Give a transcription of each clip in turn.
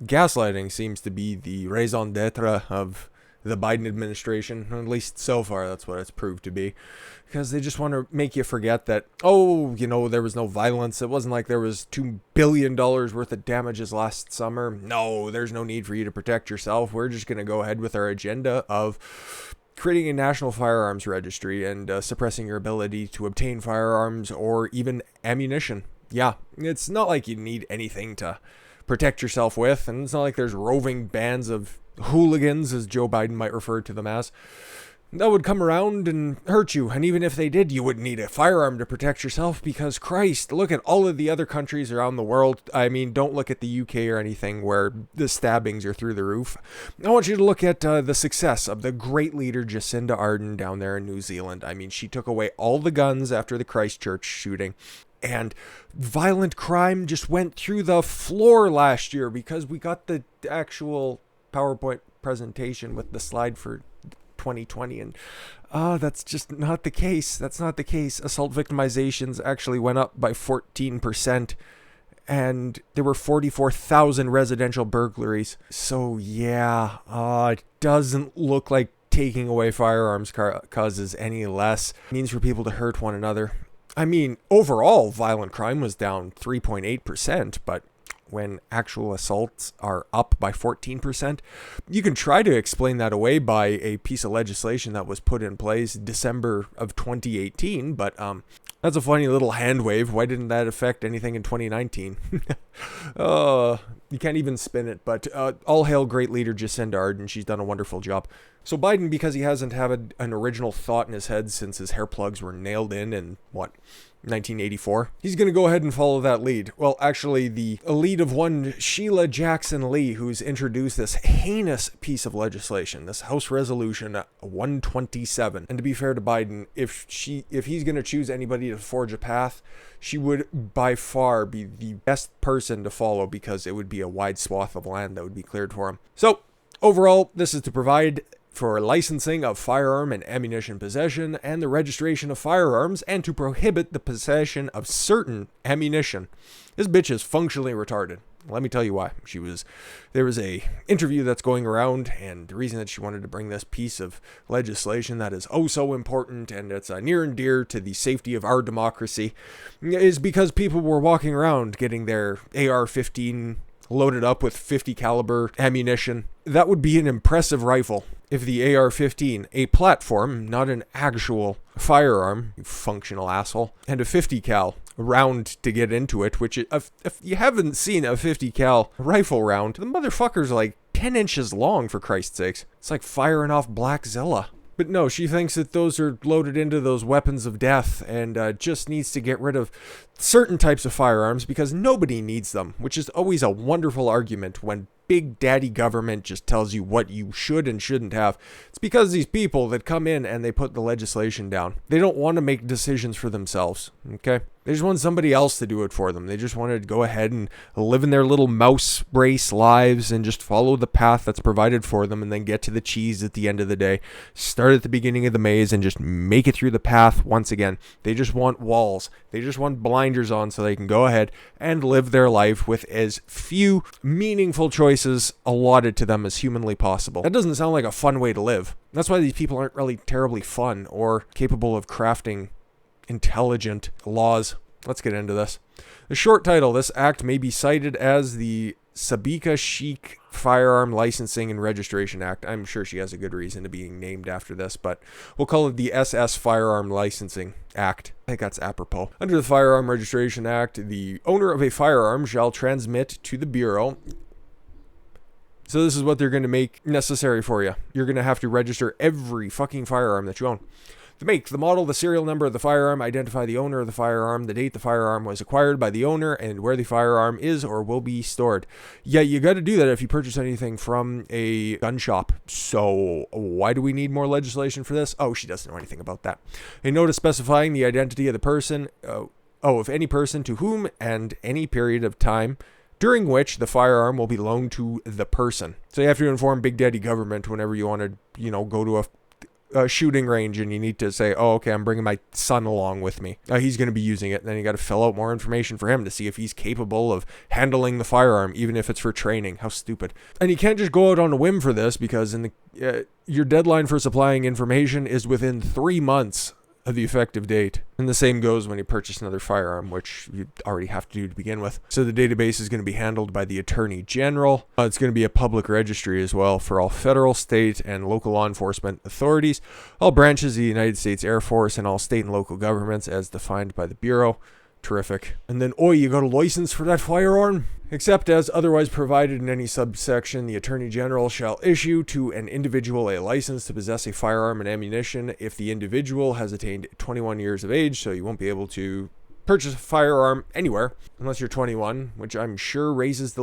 Gaslighting seems to be the raison d'etre of the Biden administration, at least so far that's what it's proved to be, because they just want to make you forget that, oh, there was no violence. It wasn't like there was $2 billion worth of damages last summer. No, there's no need for you to protect yourself. We're just going to go ahead with our agenda of creating a national firearms registry and suppressing your ability to obtain firearms or even ammunition. Yeah, it's not like you need anything to protect yourself with, and it's not like there's roving bands of hooligans, as Joe Biden might refer to them as, that would come around and hurt you. And even if they did, you wouldn't need a firearm to protect yourself, because Christ, look at all of the other countries around the world. I mean, don't look at the UK or anything where the stabbings are through the roof. I want you to look at the success of the great leader Jacinda Ardern down there in New Zealand. I mean, she took away all the guns after the Christchurch shooting. And violent crime just went through the floor last year because we got the actual PowerPoint presentation with the slide for 2020. And that's just not the case. That's not the case. Assault victimizations actually went up by 14%. And there were 44,000 residential burglaries. So yeah, it doesn't look like taking away firearms causes any less means for people to hurt one another. I mean, overall, violent crime was down 3.8%, but when actual assaults are up by 14%, you can try to explain that away by a piece of legislation that was put in place December of 2018, but that's a funny little hand wave. Why didn't that affect anything in 2019? You can't even spin it, but all hail great leader Jacinda Ardern. She's done a wonderful job. So Biden, because he hasn't had an original thought in his head since his hair plugs were nailed in 1984, he's going to go ahead and follow that lead. Well, actually, the lead of one Shelia Jackson Lee, who's introduced this heinous piece of legislation, this House Resolution 127. And to be fair to Biden, if he's going to choose anybody to forge a path, she would by far be the best person to follow, because it would be a wide swath of land that would be cleared for him. So overall, this is to provide for licensing of firearm and ammunition possession and the registration of firearms, and to prohibit the possession of certain ammunition. This bitch is functionally retarded. Let me tell you why. There was a interview that's going around, and the reason that she wanted to bring this piece of legislation that is oh so important, and it's near and dear to the safety of our democracy, is because people were walking around getting their AR-15 loaded up with 50 caliber ammunition. That would be an impressive rifle. If the AR-15, a platform, not an actual firearm, you functional asshole, and a 50 cal round to get into it, which if you haven't seen a 50 cal rifle round, the motherfucker's like 10 inches long, for Christ's sakes. It's like firing off Black Zilla. But no, she thinks that those are loaded into those weapons of death, and just needs to get rid of certain types of firearms because nobody needs them, which is always a wonderful argument when big daddy government just tells you what you should and shouldn't have. It's because these people that come in and they put the legislation down, they don't want to make decisions for themselves, okay? They just want somebody else to do it for them. They just want to go ahead and live in their little mouse race lives and just follow the path that's provided for them, and then get to the cheese at the end of the day. Start at the beginning of the maze and just make it through the path once again. They just want walls. They just want blinders on so they can go ahead and live their life with as few meaningful choices allotted to them as humanly possible. That doesn't sound like a fun way to live. That's why these people aren't really terribly fun or capable of crafting intelligent laws. Let's get into this. The short title: this act may be cited as the Sabika Sheikh Firearm Licensing and Registration Act. I'm sure she has a good reason to being named after this, but we'll call it the SS Firearm Licensing Act. I think that's apropos. Under the Firearm Registration Act, the owner of a firearm shall transmit to the Bureau. So this is what they're going to make necessary for you. You're going to have to register every fucking firearm that you own. The make, the model, the serial number of the firearm, identify the owner of the firearm, the date the firearm was acquired by the owner, and where the firearm is or will be stored. Yeah, you got to do that if you purchase anything from a gun shop. So why do we need more legislation for this? Oh, she doesn't know anything about that. A notice specifying the identity of the person, of any person to whom and any period of time during which the firearm will be loaned to the person. So you have to inform Big Daddy government whenever you want to, go to a shooting range and you need to say, oh, okay, I'm bringing my son along with me. He's going to be using it. And then you got to fill out more information for him to see if he's capable of handling the firearm, even if it's for training. How stupid. And you can't just go out on a whim for this, because your deadline for supplying information is within 3 months of the effective date. And the same goes when you purchase another firearm, which you already have to do to begin with. So the database is going to be handled by the Attorney General. It's going to be a public registry as well for all federal, state, and local law enforcement authorities, all branches of the United States Air Force, and all state and local governments as defined by the Bureau. Terrific. And then, you got a license for that firearm? Except as otherwise provided in any subsection, the Attorney General shall issue to an individual a license to possess a firearm and ammunition if the individual has attained 21 years of age. So you won't be able to purchase a firearm anywhere unless you're 21, which I'm sure raises the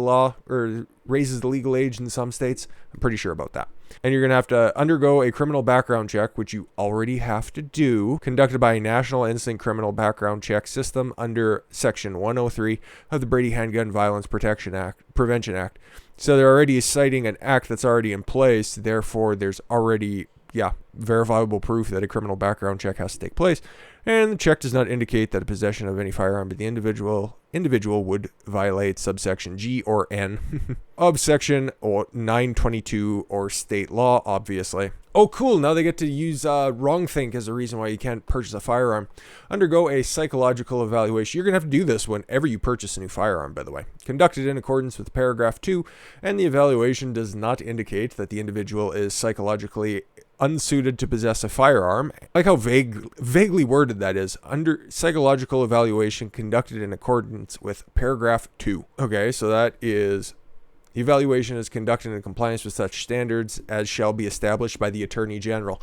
legal age in some states. I'm pretty sure about that. And you're going to have to undergo a criminal background check, which you already have to do, conducted by a National Instant Criminal Background Check System under Section 103 of the Brady Handgun Violence Prevention Act. So they're already citing an act that's already in place. Therefore, there's already, verifiable proof that a criminal background check has to take place. And the check does not indicate that a possession of any firearm by the individual would violate subsection G or N of section 922 or state law, obviously. Oh, cool. Now they get to use wrongthink as a reason why you can't purchase a firearm. Undergo a psychological evaluation. You're going to have to do this whenever you purchase a new firearm, by the way. Conducted in accordance with paragraph 2, and the evaluation does not indicate that the individual is psychologically unsuited to possess a firearm. Like how vaguely worded that is. Under psychological evaluation conducted in accordance with paragraph 2. Okay, so that is... The evaluation is conducted in compliance with such standards as shall be established by the Attorney General.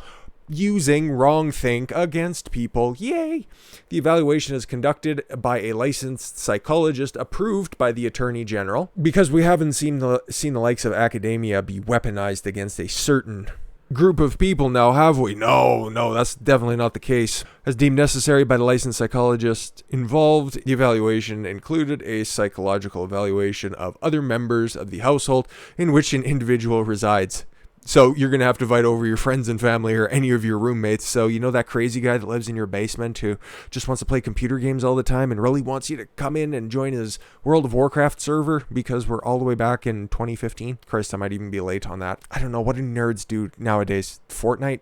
Using wrongthink against people. Yay! The evaluation is conducted by a licensed psychologist approved by the Attorney General. Because we haven't seen the likes of academia be weaponized against a certain group of people now, have we? No, that's definitely not the case. As deemed necessary by the licensed psychologist involved, the evaluation included a psychological evaluation of other members of the household in which an individual resides. So you're going to have to invite over your friends and family or any of your roommates. So you know that crazy guy that lives in your basement who just wants to play computer games all the time and really wants you to come in and join his World of Warcraft server because we're all the way back in 2015? Christ, I might even be late on that. I don't know. What do nerds do nowadays? Fortnite?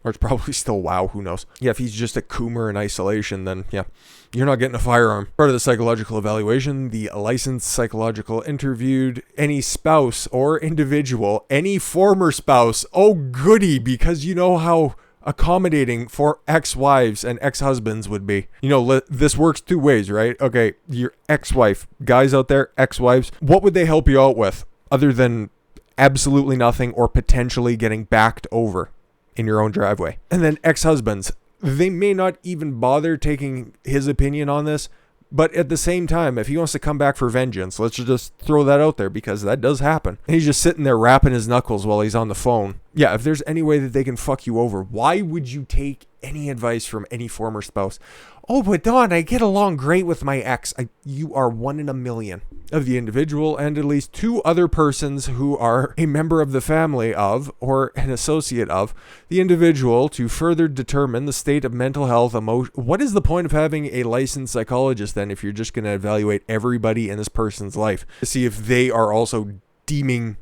Or it's probably still WoW, who knows. Yeah, if he's just a coomer in isolation, then you're not getting a firearm. Part of the psychological evaluation, the licensed psychological interviewed any spouse or individual, any former spouse. Oh, goody, because you know how accommodating for ex-wives and ex-husbands would be. You know, this works two ways, right? Okay, your ex-wife, guys out there, ex-wives, what would they help you out with other than absolutely nothing or potentially getting backed over in your own driveway? And then ex-husbands, they may not even bother taking his opinion on this, but at the same time, if he wants to come back for vengeance, let's just throw that out there because that does happen. And he's just sitting there rapping his knuckles while he's on the phone. Yeah, if there's any way that they can fuck you over, why would you take any advice from any former spouse? Oh, but Don, I get along great with my ex. You are 1 in a million of the individual and at least 2 other persons who are a member of the family of or an associate of the individual to further determine the state of mental health, emotion. What is the point of having a licensed psychologist then if you're just going to evaluate everybody in this person's life to see if they are also deeming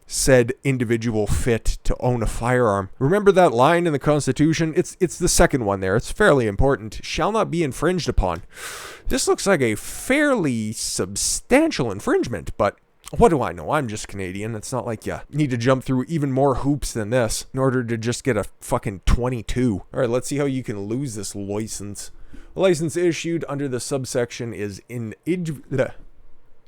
said individual fit to own a firearm? Remember that line in the Constitution? It's the second one there. It's fairly important. Shall not be infringed upon. This looks like a fairly substantial infringement, but what do I know? I'm just Canadian. It's not like you need to jump through even more hoops than this in order to just get a fucking 22. All right, let's see how you can lose this license. A license issued under the subsection is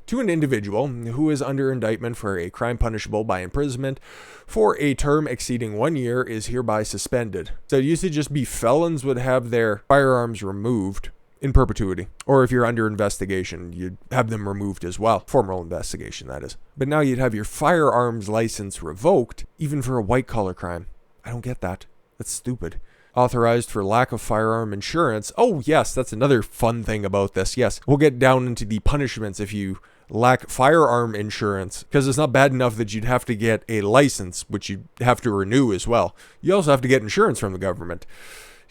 to an individual who is under indictment for a crime punishable by imprisonment for a term exceeding 1 year is hereby suspended. So it used to just be felons would have their firearms removed in perpetuity. Or if you're under investigation, you'd have them removed as well. Formal investigation, that is. But now you'd have your firearms license revoked, even for a white-collar crime. I don't get that. That's stupid. Authorized for lack of firearm insurance. Oh, yes, that's another fun thing about this. Yes, we'll get down into the punishments if you lack firearm insurance, because it's not bad enough that you'd have to get a license, which you have to renew as well. You also have to get insurance from the government.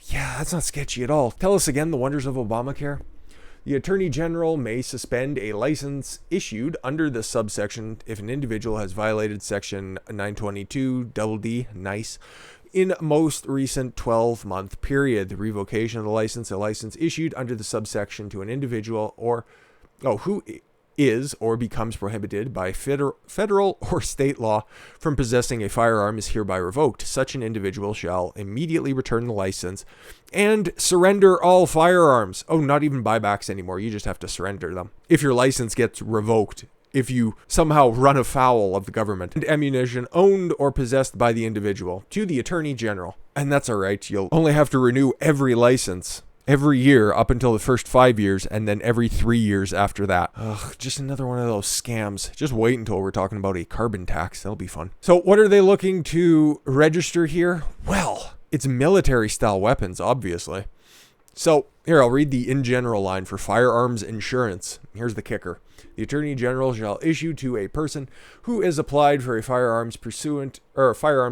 Yeah, that's not sketchy at all. Tell us again the wonders of Obamacare. The Attorney General may suspend a license issued under this subsection if an individual has violated Section 922 nice, in most recent 12-month period. The revocation of the license, a license issued under the subsection to an individual who is or becomes prohibited by federal or state law from possessing a firearm is hereby revoked. Such an individual shall immediately return the license and surrender all firearms. Oh, not even buybacks anymore. You just have to surrender them. If your license gets revoked, if you somehow run afoul of the government, and ammunition owned or possessed by the individual to the Attorney General. And that's all right. You'll only have to renew every license every year up until the first 5 years, and then every 3 years after that. Ugh, just another one of those scams. Just wait until we're talking about a carbon tax. That'll be fun. So what are they looking to register here? Well, it's military-style weapons, obviously. So here, I'll read the in general line for firearms insurance. Here's the kicker. The Attorney General shall issue to a person who has applied for a firearms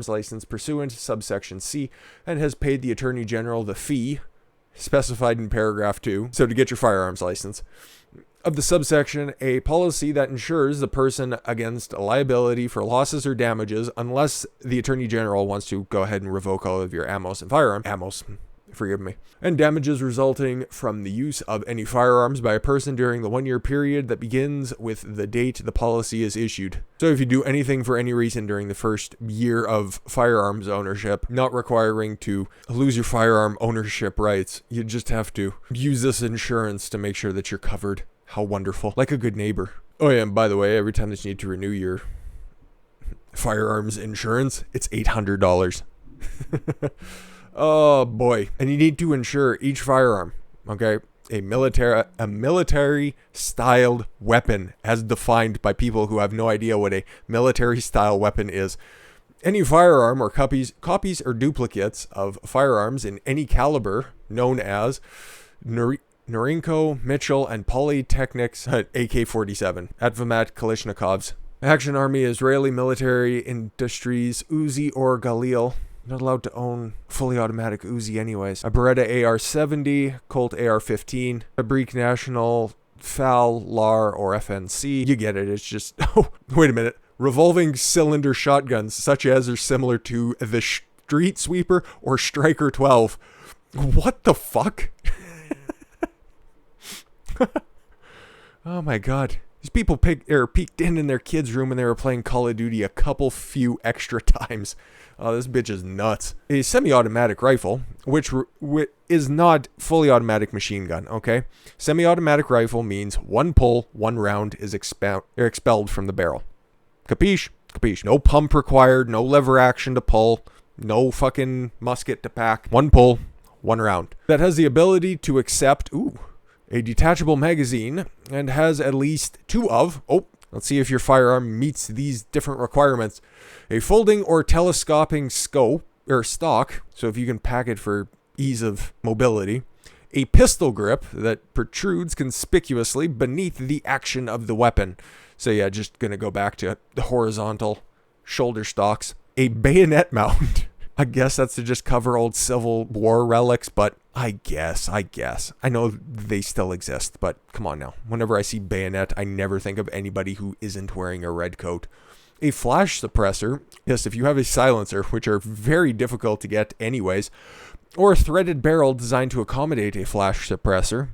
license pursuant to subsection C and has paid the Attorney General the fee specified in paragraph 2, so to get your firearms license, of the subsection, a policy that insures the person against liability for losses or damages, unless the Attorney General wants to go ahead and revoke all of your ammos and firearms, forgive me, and damages resulting from the use of any firearms by a person during the 1 year period that begins with the date the policy is issued. So if you do anything for any reason during the first year of firearms ownership, not requiring to lose your firearm ownership rights, you just have to use this insurance to make sure that you're covered. How wonderful. Like a good neighbor. Oh yeah, and by the way, every time that you need to renew your firearms insurance, it's $800. Oh boy. And you need to insure each firearm, okay? A military styled weapon as defined by people who have no idea what a military style weapon is. Any firearm or copies or duplicates of firearms in any caliber known as Norinco, Mitchell, and Polytechnic's AK-47, Atvamat Kalashnikovs, Action Army Israeli Military Industries Uzi or Galil. Not allowed to own fully automatic Uzi anyways. A Beretta AR-70, Colt AR-15, Fabrique National, FAL, LAR, or FNC. You get it. It's just, oh, wait a minute. Revolving cylinder shotguns, such as are similar to the Street Sweeper or Striker 12. What the fuck? Oh my god. These people peeked in their kids' room when they were playing Call of Duty a few extra times. Oh, this bitch is nuts. A semi-automatic rifle, which is not fully automatic machine gun, okay? Semi-automatic rifle means one pull, one round is expelled from the barrel. Capiche? Capiche. No pump required, no lever action to pull, no fucking musket to pack. One pull, one round. That has the ability to accept, a detachable magazine and has at least two of, let's see if your firearm meets these different requirements. A folding or telescoping stock, so if you can pack it for ease of mobility. A pistol grip that protrudes conspicuously beneath the action of the weapon. So yeah, just gonna go back to the horizontal shoulder stocks. A bayonet mount. I guess that's to just cover old Civil War relics, but I guess. I know they still exist, but come on now. Whenever I see bayonet, I never think of anybody who isn't wearing a red coat. A flash suppressor, yes, if you have a silencer, which are very difficult to get anyways, or a threaded barrel designed to accommodate a flash suppressor,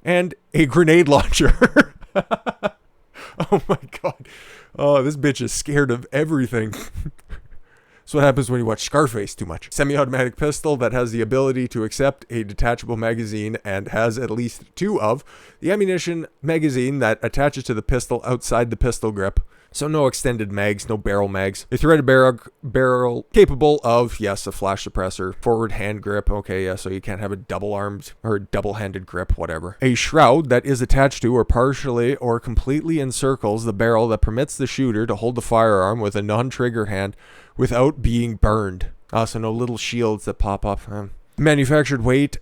and a grenade launcher. Oh my god. Oh, this bitch is scared of everything. That's what happens when you watch Scarface too much. Semi-automatic pistol that has the ability to accept a detachable magazine and has at least two of the ammunition magazine that attaches to the pistol outside the pistol grip. So no extended mags, no barrel mags. A threaded barrel capable of, yes, a flash suppressor. Forward hand grip, okay, yeah, so you can't have a double-armed or double-handed grip, whatever. A shroud that is attached to or partially or completely encircles the barrel that permits the shooter to hold the firearm with a non-trigger hand without being burned. So no little shields that pop up. Manufactured weight,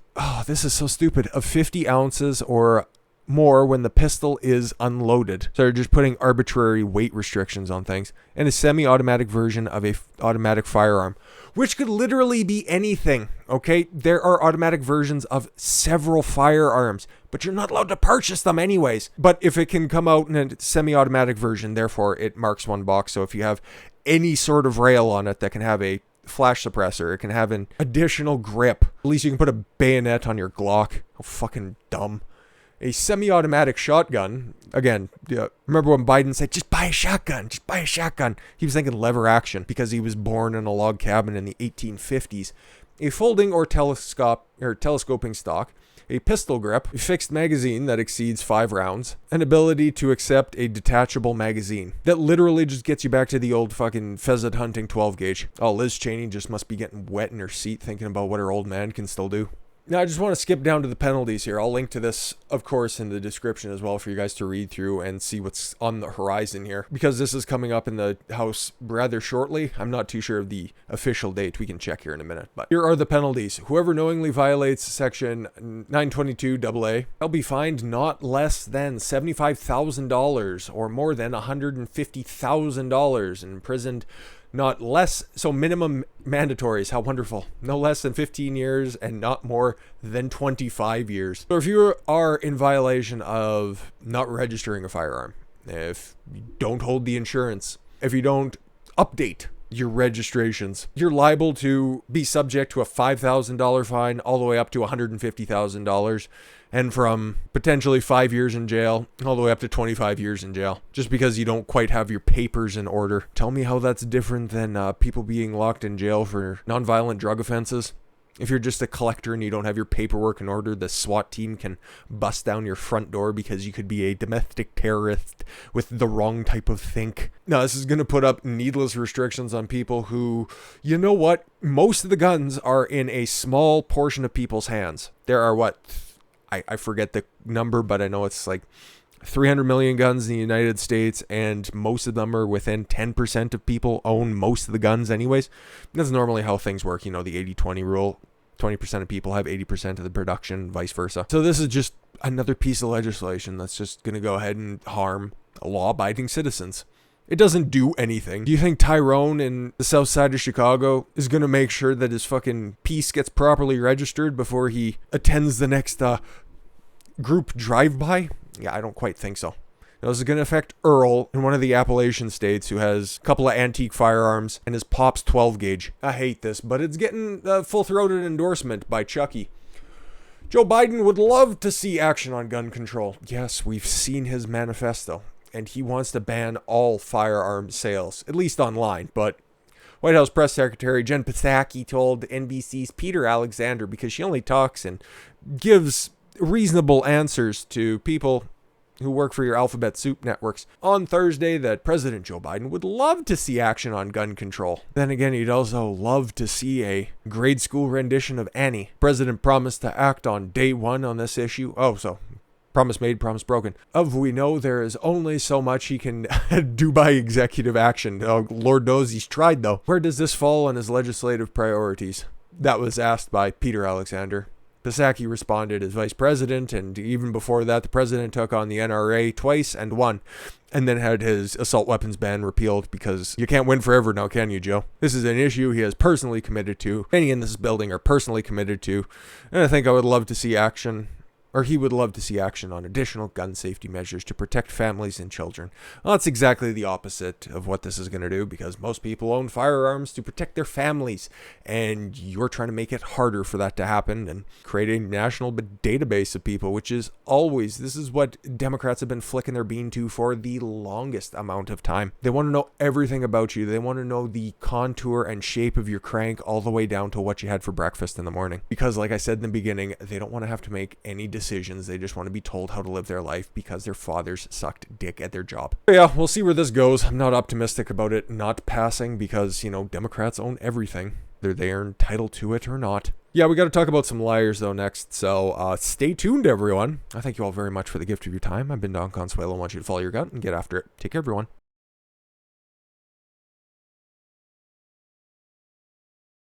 this is so stupid, of 50 ounces or more when the pistol is unloaded. So they're just putting arbitrary weight restrictions on things. And a semi-automatic version of a automatic firearm, which could literally be anything, okay? There are automatic versions of several firearms, but you're not allowed to purchase them anyways. But if it can come out in a semi-automatic version, therefore it marks one box. So if you have any sort of rail on it that can have a flash suppressor, it can have an additional grip. At least you can put a bayonet on your Glock. How fucking dumb. A semi-automatic shotgun. Again, remember when Biden said, just buy a shotgun, just buy a shotgun. He was thinking lever action because he was born in a log cabin in the 1850s. A folding or telescoping stock, a pistol grip, a fixed magazine that exceeds 5 rounds, an ability to accept a detachable magazine. That literally just gets you back to the old fucking pheasant hunting 12 gauge. Oh, Liz Cheney just must be getting wet in her seat thinking about what her old man can still do. Now, I just want to skip down to the penalties here. I'll link to this, of course, in the description as well for you guys to read through and see what's on the horizon here. Because this is coming up in the House rather shortly. I'm not too sure of the official date. We can check here in a minute. But here are the penalties. Whoever knowingly violates Section 922AA will be fined not less than $75,000 or more than $150,000 and imprisoned not less, so minimum mandatories, how wonderful. No less than 15 years and not more than 25 years. So if you are in violation of not registering a firearm, if you don't hold the insurance, if you don't update your registrations, you're liable to be subject to a $5,000 fine all the way up to $150,000. And from potentially 5 years in jail all the way up to 25 years in jail, just because you don't quite have your papers in order. Tell me how that's different than people being locked in jail for nonviolent drug offenses. If you're just a collector and you don't have your paperwork in order, the SWAT team can bust down your front door because you could be a domestic terrorist with the wrong type of think. Now, this is going to put up needless restrictions on people who, you know what? Most of the guns are in a small portion of people's hands. There are I forget the number, but I know it's like 300 million guns in the United States, and most of them are within 10% of people own most of the guns anyways. That's normally how things work, the 80-20 rule. 20% of people have 80% of the production, vice versa. So this is just another piece of legislation that's just going to go ahead and harm law-abiding citizens. It doesn't do anything. Do you think Tyrone in the south side of Chicago is going to make sure that his fucking piece gets properly registered before he attends the next group drive-by? Yeah, I don't quite think so. Now, this is going to affect Earl in one of the Appalachian states who has a couple of antique firearms and his Pop's 12 gauge. I hate this, but it's getting a full-throated endorsement by Chucky. Joe Biden would love to see action on gun control. Yes, we've seen his manifesto, and he wants to ban all firearm sales, at least online. But White House Press Secretary Jen Psaki told NBC's Peter Alexander, because she only talks and gives reasonable answers to people who work for your alphabet soup networks, on Thursday that President Joe Biden would love to see action on gun control. Then again, he'd also love to see a grade school rendition of Annie. President promised to act on day one on this issue. Oh, so promise made, promise broken. We know there is only so much he can do by executive action. Oh, Lord knows he's tried, though. Where does this fall on his legislative priorities? That was asked by Peter Alexander. Psaki responded as vice president, and even before that, the president took on the NRA twice and won, and then had his assault weapons ban repealed, because you can't win forever now, can you, Joe? This is an issue he is personally committed to. Many in this building are personally committed to, and I think I would love to see action, or he would love to see action on additional gun safety measures to protect families and children. Well, that's exactly the opposite of what this is going to do, because most people own firearms to protect their families, and you're trying to make it harder for that to happen and create a national database of people, which is always, this is what Democrats have been flicking their bean to for the longest amount of time. They want to know everything about you. They want to know the contour and shape of your crank all the way down to what you had for breakfast in the morning. Because like I said in the beginning, they don't want to have to make any decisions. They just want to be told how to live their life because their fathers sucked dick at their job. But yeah, we'll see where this goes. I'm not optimistic about it not passing because, Democrats own everything. Whether they are entitled to it or not. Yeah, we got to talk about some liars though next, so stay tuned, everyone. I thank you all very much for the gift of your time. I've been Don Consuelo. I want you to follow your gut and get after it. Take care, everyone.